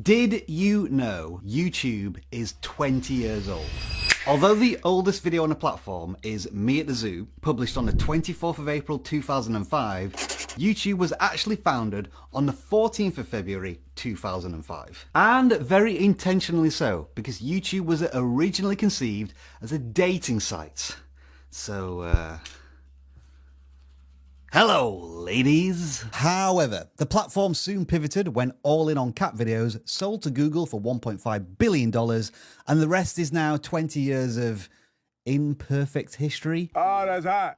Did you know YouTube is 20 years old? Although the oldest video on the platform is Me at the Zoo, published on the 24th of April 2005, YouTube was actually founded on the 14th of February 2005. And very intentionally so, because YouTube was originally conceived as a dating site. So, hello, ladies. However, the platform soon pivoted, went all in on cat videos, sold to Google for $1.5 billion, and the rest is now 20 years of imperfect history. Oh, that's hot.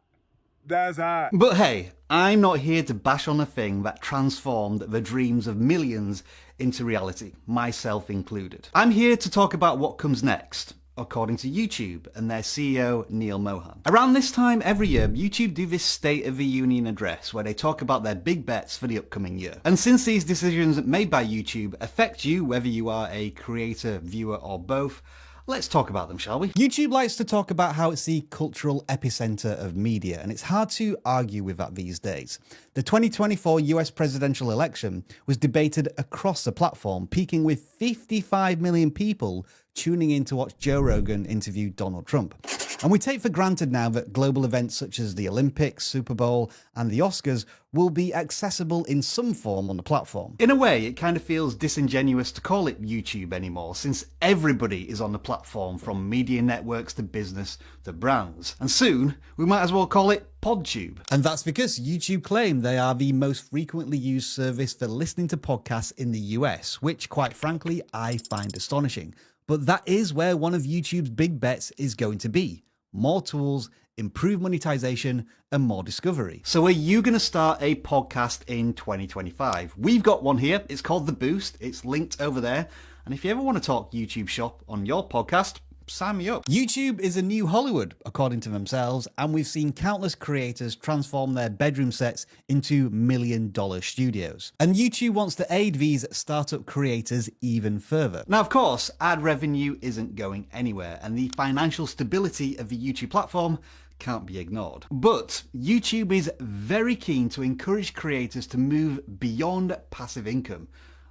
That's hot. But hey, I'm not here to bash on a thing that transformed the dreams of millions into reality, myself included. I'm here to talk about what comes next, according to YouTube and their CEO Neal Mohan. Around this time every year, YouTube do this State of the Union address where they talk about their big bets for the upcoming year. And since these decisions made by YouTube affect you, whether you are a creator, viewer, or both, let's talk about them, shall we? YouTube likes to talk about how it's the cultural epicenter of media, and it's hard to argue with that these days. The 2024 US presidential election was debated across the platform, peaking with 55 million people tuning in to watch Joe Rogan interview Donald Trump. And we take for granted now that global events such as the Olympics, Super Bowl, and the Oscars will be accessible in some form on the platform. In a way, it kind of feels disingenuous to call it YouTube anymore, since everybody is on the platform, from media networks to business to brands. And soon, we might as well call it PodTube. And that's because YouTube claim they are the most frequently used service for listening to podcasts in the US, which, quite frankly, I find astonishing. But that is where one of YouTube's big bets is going to be. More tools, improved monetization, and more discovery. So are you going to start a podcast in 2025? We've got one here. It's called The Boost. It's linked over there. And if you ever want to talk YouTube shop on your podcast, sign me up. YouTube is a new Hollywood, according to themselves, and we've seen countless creators transform their bedroom sets into million-dollar studios. And YouTube wants to aid these startup creators even further. Now, of course, ad revenue isn't going anywhere, and the financial stability of the YouTube platform can't be ignored. But YouTube is very keen to encourage creators to move beyond passive income.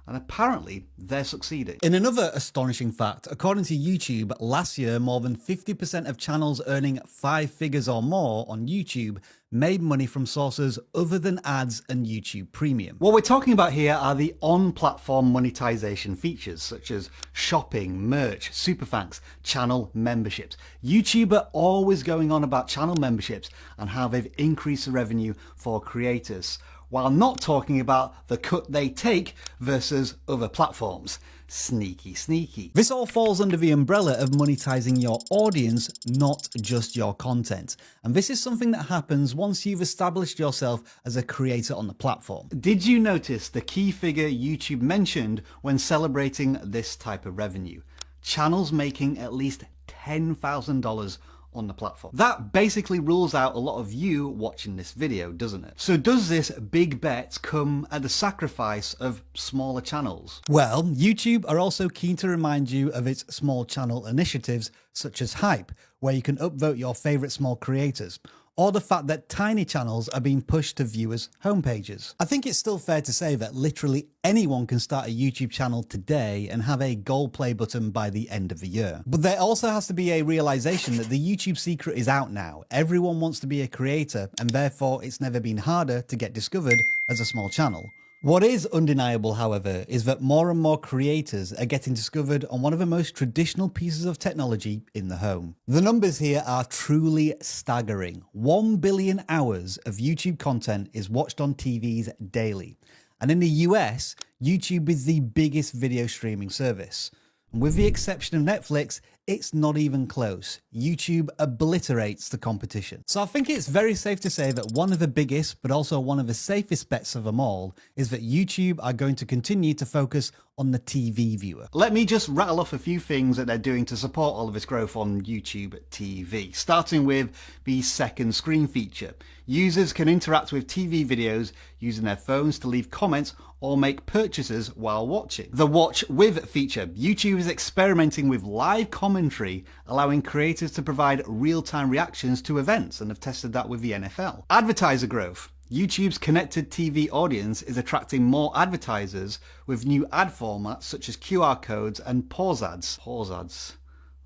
And apparently, they're succeeding. In another astonishing fact, according to YouTube, last year, more than 50% of channels earning 5 figures or more on YouTube made money from sources other than ads and YouTube Premium. What we're talking about here are the on-platform monetization features, such as shopping, merch, super thanks, channel memberships. YouTube are always going on about channel memberships and how they've increased the revenue for creators, while not talking about the cut they take versus other platforms. Sneaky, sneaky. This all falls under the umbrella of monetizing your audience, not just your content. And this is something that happens once you've established yourself as a creator on the platform. Did you notice the key figure YouTube mentioned when celebrating this type of revenue? Channels making at least $10,000 on the platform. That basically rules out a lot of you watching this video, doesn't it? So does this big bet come at the sacrifice of smaller channels? Well, YouTube are also keen to remind you of its small channel initiatives, such as Hype, where you can upvote your favorite small creators, or the fact that tiny channels are being pushed to viewers' homepages. I think it's still fair to say that literally anyone can start a YouTube channel today and have a gold play button by the end of the year. But there also has to be a realization that the YouTube secret is out now. Everyone wants to be a creator, and therefore it's never been harder to get discovered as a small channel. What is undeniable, however, is that more and more creators are getting discovered on one of the most traditional pieces of technology in the home. The numbers here are truly staggering. 1 billion hours of YouTube content is watched on TVs daily. And in the US, YouTube is the biggest video streaming service. And with the exception of Netflix, it's not even close. YouTube obliterates the competition. So I think it's very safe to say that one of the biggest, but also one of the safest bets of them all, is that YouTube are going to continue to focus on the TV viewer. Let me just rattle off a few things that they're doing to support all of this growth on YouTube TV, starting with the second screen feature. Users can interact with TV videos using their phones to leave comments or make purchases while watching. The Watch With feature. YouTube is experimenting with live commentary, allowing creators to provide real-time reactions to events, and have tested that with the NFL. Advertiser growth. YouTube's connected TV audience is attracting more advertisers with new ad formats such as QR codes and pause ads. Pause ads.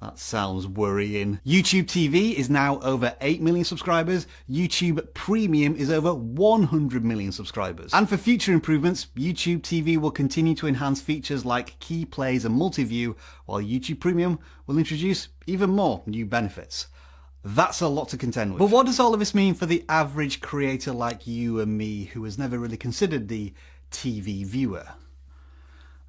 That sounds worrying. YouTube TV is now over 8 million subscribers. YouTube Premium is over 100 million subscribers. And for future improvements, YouTube TV will continue to enhance features like key plays and multi-view, while YouTube Premium will introduce even more new benefits. That's a lot to contend with. But what does all of this mean for the average creator like you and me who has never really considered the TV viewer?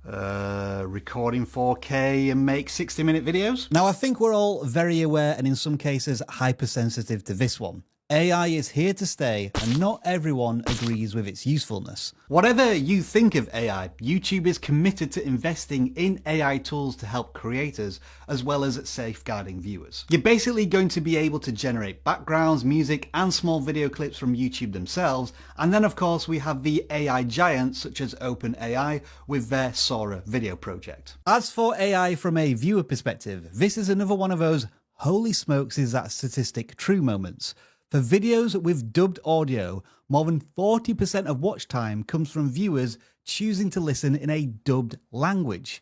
Recording 4K and make 60-minute videos? Now, I think we're all very aware and in some cases hypersensitive to this one. AI is here to stay and not everyone agrees with its usefulness. Whatever you think of AI, YouTube is committed to investing in AI tools to help creators as well as safeguarding viewers. You're basically going to be able to generate backgrounds, music and small video clips from YouTube themselves, and then of course we have the AI giants such as OpenAI with their Sora video project. As for AI from a viewer perspective, this is another one of those holy smokes is that statistic true moments. For videos with dubbed audio, more than 40% of watch time comes from viewers choosing to listen in a dubbed language.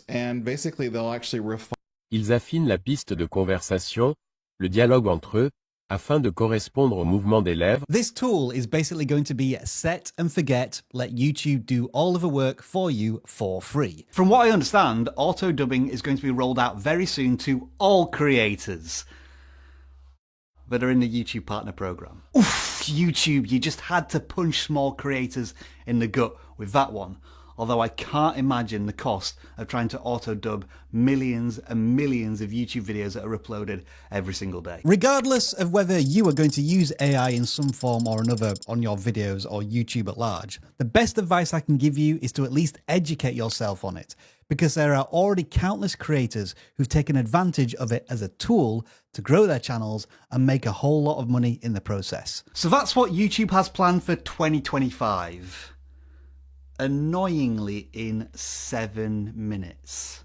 And basically they'll actually refine. Ils affinent la piste de conversation, le dialogue entre eux, afin de correspondre au mouvement des lèvres. This tool is basically going to be set and forget, let YouTube do all of the work for you for free. From what I understand, auto dubbing is going to be rolled out very soon to all creators that are in the YouTube Partner Program. Oof, YouTube, you just had to punch small creators in the gut with that one. Although I can't imagine the cost of trying to auto-dub millions and millions of YouTube videos that are uploaded every single day. Regardless of whether you are going to use AI in some form or another on your videos or YouTube at large, the best advice I can give you is to at least educate yourself on it, because there are already countless creators who've taken advantage of it as a tool to grow their channels and make a whole lot of money in the process. So that's what YouTube has planned for 2025. Annoyingly in 7 minutes.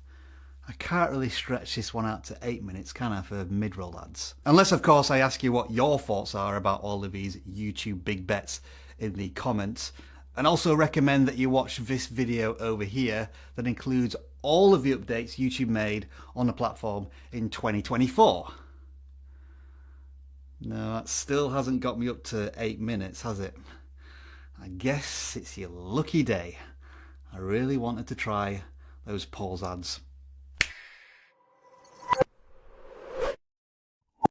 I can't really stretch this one out to 8 minutes, can I, for mid-roll ads? Unless, of course, I ask you what your thoughts are about all of these YouTube big bets in the comments. And also recommend that you watch this video over here that includes all of the updates YouTube made on the platform in 2024. No, that still hasn't got me up to 8 minutes, has it? I guess it's your lucky day. I really wanted to try those pause ads.